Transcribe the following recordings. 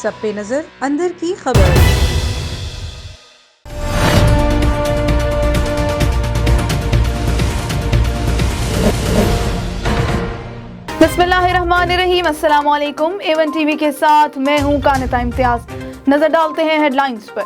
سب پہ نظر اندر کی خبر۔ بسم اللہ الرحمن الرحیم، السلام علیکم۔ A1 ٹی وی کے ساتھ میں ہوں کانتا امتیاز۔ نظر ڈالتے ہیں ہیڈ لائنز پر۔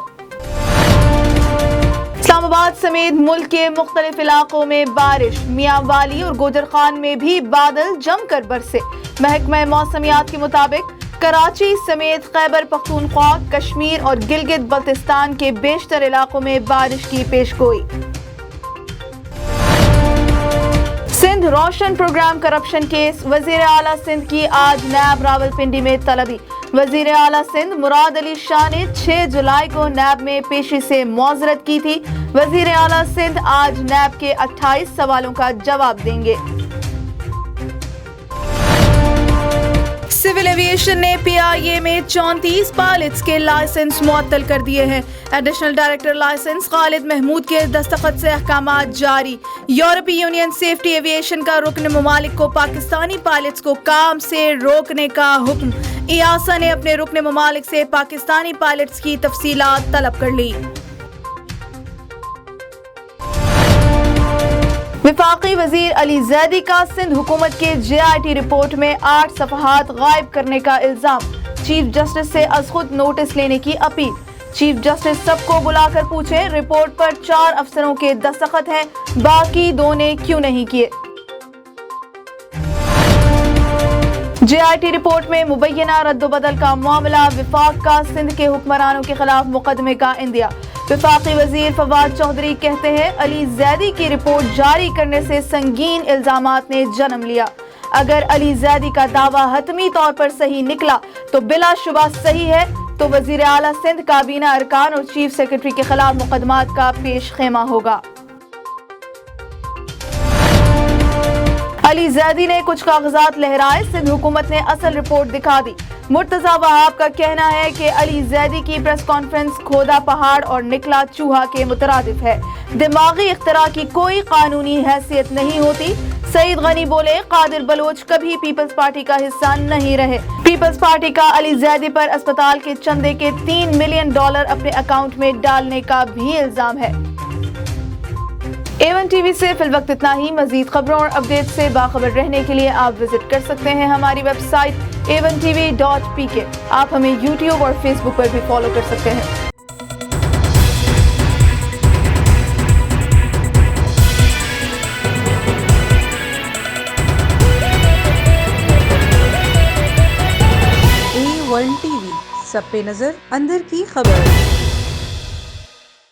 اسلام آباد سمیت ملک کے مختلف علاقوں میں بارش، میاں والی اور گوجر خان میں بھی بادل جم کر برسے۔ محکمہ موسمیات کے مطابق کراچی سمیت خیبر پختونخوا، کشمیر اور گلگت بلتستان کے بیشتر علاقوں میں بارش کی پیش گوئی۔ سندھ روشن پروگرام کرپشن کیس، وزیر اعلیٰ سندھ کی آج نیب راولپنڈی میں طلبی۔ وزیر اعلیٰ سندھ مراد علی شاہ نے 6 جولائی کو نیب میں پیشی سے معذرت کی تھی۔ وزیر اعلیٰ سندھ آج نیب کے 28 سوالوں کا جواب دیں گے۔ سول ایویشن نے پی آئی اے میں 34 پائلٹس کے لائسنس معطل کر دیے ہیں۔ ایڈیشنل ڈائریکٹر لائسنس خالد محمود کے دستخط سے احکامات جاری۔ یورپی یونین سیفٹی ایویشن کا رکن ممالک کو پاکستانی پائلٹس کو کام سے روکنے کا حکم۔ ایاسا نے اپنے رکن ممالک سے پاکستانی پائلٹس کی تفصیلات طلب کر لی۔ وفاقی وزیر علی زیدی کا سندھ حکومت کے JIT رپورٹ میں 8 صفحات غائب کرنے کا الزام۔ چیف جسٹس سے از خود نوٹس لینے کی اپیل۔ چیف جسٹس سب کو بلا کر پوچھیں، رپورٹ پر 4 افسروں کے دستخط ہیں، باقی 2 نے کیوں نہیں کیے؟ JIT رپورٹ میں مبینہ رد و بدل کا معاملہ، وفاق کا سندھ کے حکمرانوں کے خلاف مقدمے کا اندیا۔ وفاقی وزیر فواد چودھری کہتے ہیں، علی زیدی کی رپورٹ جاری کرنے سے سنگین الزامات نے جنم لیا۔ اگر علی زیدی کا دعویٰ حتمی طور پر صحیح نکلا تو بلا شبہ صحیح ہے تو وزیر اعلیٰ سندھ، کابینہ ارکان اور چیف سیکرٹری کے خلاف مقدمات کا پیش خیمہ ہوگا۔ علی زیدی نے کچھ کاغذات لہرائے، سندھ حکومت نے اصل رپورٹ دکھا دی۔ مرتضی وہاب کا کہنا ہے کہ علی زیدی کی پریس کانفرنس کھودا پہاڑ اور نکلا چوہا کے مترادف ہے۔ دماغی اختراع کی کوئی قانونی حیثیت نہیں ہوتی۔ سعید غنی بولے، قادر بلوچ کبھی پیپلز پارٹی کا حصہ نہیں رہے۔ پیپلز پارٹی کا علی زیدی پر اسپتال کے چندے کے $3 ملین اپنے اکاؤنٹ میں ڈالنے کا بھی الزام ہے۔ A1 ٹی وی سے فی الوقت اتنا ہی۔ مزید خبروں اور اپڈیٹ سے باخبر رہنے کے لیے آپ وزٹ کر سکتے ہیں ہماری ویب سائٹ a1tv.pk۔ آپ ہمیں YouTube اور Facebook پر بھی فالو کر سکتے ہیں۔ A1 TV، سب پہ نظر اندر کی خبر۔